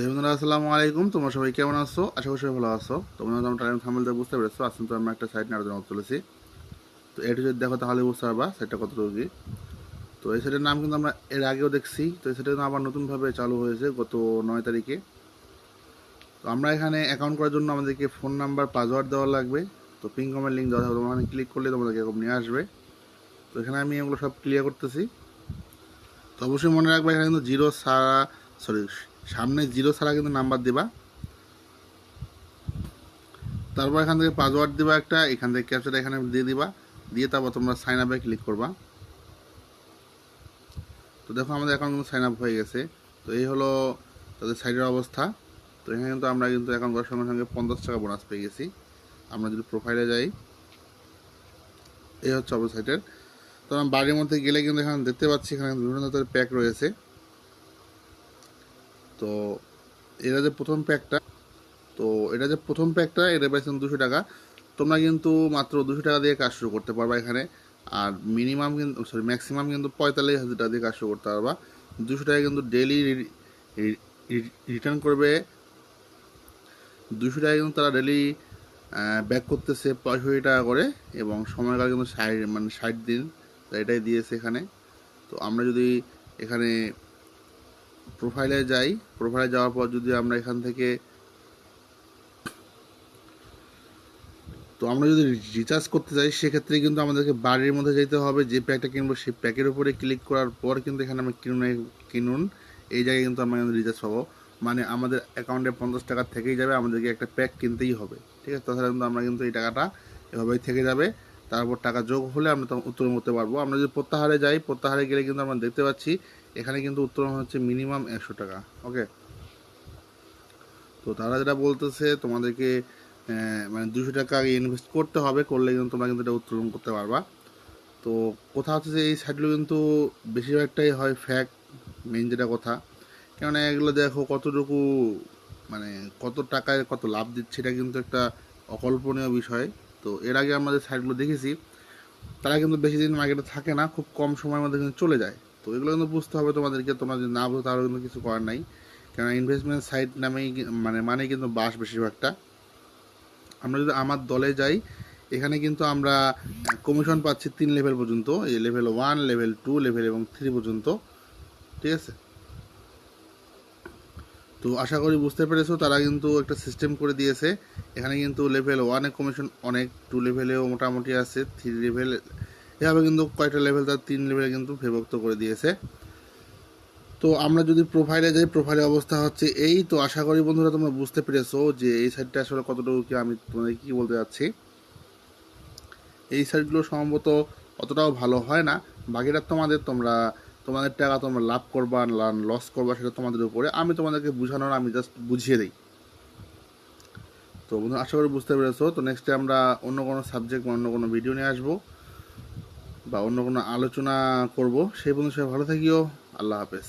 বন্ধুরা আসসালামু আলাইকুম, তোমরা সবাই কেমন আছো? আশা করি সবাই ভালো আছো। তোমরা তোমরা টাইম থাম্বনেল বুঝতে পেরেছো, আসলে তো আমরা একটা সাইট নেওয়ার জন্য চলেছি। তো এটা যদি দেখো তাহলে বুঝতে পারবা সাইটটা কতটুকু কি। তো এই সাইটের নাম কিন্তু আমরা এর আগেও দেখছি। তো এই সাইটটা আবার নতুনভাবে চালু হয়েছে গত 9 তারিখে। তো আমরা এখানে অ্যাকাউন্ট করার জন্য আমাদেরকে ফোন নাম্বার পাসওয়ার্ড দেওয়া লাগবে। তো পিন কমের লিঙ্ক দেওয়া থাকবে, তোমরা এখানে ক্লিক করলে তোমাদেরকে এরকম নিয়ে আসবে। তো এখানে আমি এগুলো সব ক্লিয়ার করতেছি। তো অবশ্যই মনে রাখবে এখানে কিন্তু জিরো ছাড়া, সরি, সামনে জিরো ছাড়া কিন্তু নাম্বার দিবা। তারপর এখান থেকে পাসওয়ার্ড দিবা একটা, এখান থেকে ক্যাপচাটা এখানে দিয়ে দিবা, দিয়ে তারপর তোমরা সাইন আপে ক্লিক করবা। তো দেখো আমাদের অ্যাকাউন্ট কিন্তু সাইন আপ হয়ে গেছে। তো এই হলো তাদের সাইটের অবস্থা। তো এখানে কিন্তু আমরা কিন্তু অ্যাকাউন্ট করার সঙ্গে সঙ্গে 50 টাকা বোনাস পেয়ে গেছি। আমরা যদি প্রোফাইলে যাই, এই হচ্ছে অবস্থা সাইটের। তো আমরা বাড়ির মধ্যে গেলে কিন্তু এখানে দেখতে পাচ্ছি এখানে বিভিন্ন ধরনের প্যাক রয়েছে। তো এটা যে প্রথম প্যাকটা, তো এটা যে প্রথম প্যাকটা এটা পাইছেন 200 টাকা। তোমরা কিন্তু মাত্র 200 টাকা দিয়ে কাজ শুরু করতে পারবা এখানে। আর মিনিমাম কিন্তু, সরি, ম্যাক্সিমাম কিন্তু 45,000 টাকা দিয়ে কাজ শুরু করতে পারবা। 200 টাকা কিন্তু ডেলি রিটার্ন করবে। 200 টাকা কিন্তু তারা ডেলি ব্যাক করতেছে 65 টাকা করে, এবং সময়কাল কিন্তু 60 দিন। তো এটাই দিয়েছে এখানে। তো আমরা যদি এখানে প্রোফাইলে যাই, প্রোফাইলে যাওয়ার পর যদি আমরা এখান থেকে, তো আমরা যদি রিচার্জ করতে চাই সেক্ষেত্রে কিন্তু আমাদেরকে বাড়ির মধ্যে যেতে হবে। যে প্যাকটা কিনবো সেই প্যাকের উপরে ক্লিক করার পর কিন্তু এখানে আমরা কিনুন এই জায়গায় কিন্তু আমরা রিচার্জ পাবো। মানে আমাদের অ্যাকাউন্টে 50 টাকা থেকেই যাবে, আমাদেরকে একটা প্যাক কিনতেই হবে, ঠিক আছে? তাছাড়া কিন্তু আমরা কিন্তু এই টাকাটা এভাবেই থেকে যাবে। তারপর টাকা যোগ হলে আমরা তখন উত্তোলন করতে পারবো। আমরা যদি প্রত্যাহারে যাই, প্রত্যাহারে গেলে কিন্তু আমরা দেখতে পাচ্ছি এখানে কিন্তু উত্তোলন হচ্ছে মিনিমাম 100 টাকা। ওকে, তো তারা যেটা বলতেছে তোমাদেরকে মানে 200 টাকা আগে ইনভেস্ট করতে হবে, করলে কিন্তু তোমরা কিন্তু এটা উত্তোলন করতে পারবা। তো কথা হচ্ছে যে এই সাইটগুলো কিন্তু বেশিরভাগটাই হয় ফ্যাক, মেন যেটা কথা। কেননা এগুলো দেখো কতটুকু, মানে কত টাকায় কত লাভ দিচ্ছে, এটা কিন্তু একটা অকল্পনীয় বিষয়। তো এর আগে আমরা যে সাইটগুলো দেখেছি তারা কিন্তু বেশি দিন মার্কেটে থাকে না, খুব কম সময়ের মধ্যে কিন্তু চলে যায়। তো এগুলো কিন্তু বুঝতে হবে তোমাদেরকে, তোমরা যদি না বুঝো তাহলে কিন্তু কিছু করার নাই। কেননা ইনভেস্টমেন্ট সাইট নামেই মানে কিন্তু বাস বেশিরভাগটা। আমরা যদি আমার দলে যাই, এখানে কিন্তু আমরা কমিশন পাচ্ছি 3 লেভেল পর্যন্ত, এই লেভেল 1, লেভেল 2, লেভেল এবং 3 পর্যন্ত, ঠিক আছে? তো আশা করি বুঝতে পেরেছো, তারা কিন্তু একটা সিস্টেম করে দিয়েছে। এখানে কিন্তু লেভেল 1-এ কমিশন অনেক, 2 লেভেলেও মোটামুটি আছে, 3 লেভেল, এভাবে কিন্তু কয়েকটা লেভেল তার 3 লেভেলে কিন্তু বিভক্ত করে দিয়েছে। তো আমরা যদি প্রোফাইলে যাই, প্রোফাইলে অবস্থা হচ্ছে এই। তো আশা করি বন্ধুরা তোমরা বুঝতে পেরেছো যে এই সাইটটা আসলে কতটুকু কি আমি তোমাদের কি বলতে যাচ্ছি। এই সাইটগুলো সম্ভবত অতটাও ভালো হয় না। বাকিটা তোমাদের টাকা তোমরা লাভ করবা না লস করবা সেটা তোমাদের উপরে। আমি তোমাদেরকে বোঝানোর, আমি জাস্ট বুঝিয়ে দিই। তো বন্ধু আশা করি বুঝতে পেরেছো। তো নেক্সটে আমরা অন্য কোনো সাবজেক্ট বা অন্য কোনো ভিডিও নিয়ে আসবো, বা অন্য কোনো আলোচনা করব। সেই বন্ধু সবাই ভালো থাকিও। আল্লাহ হাফেজ।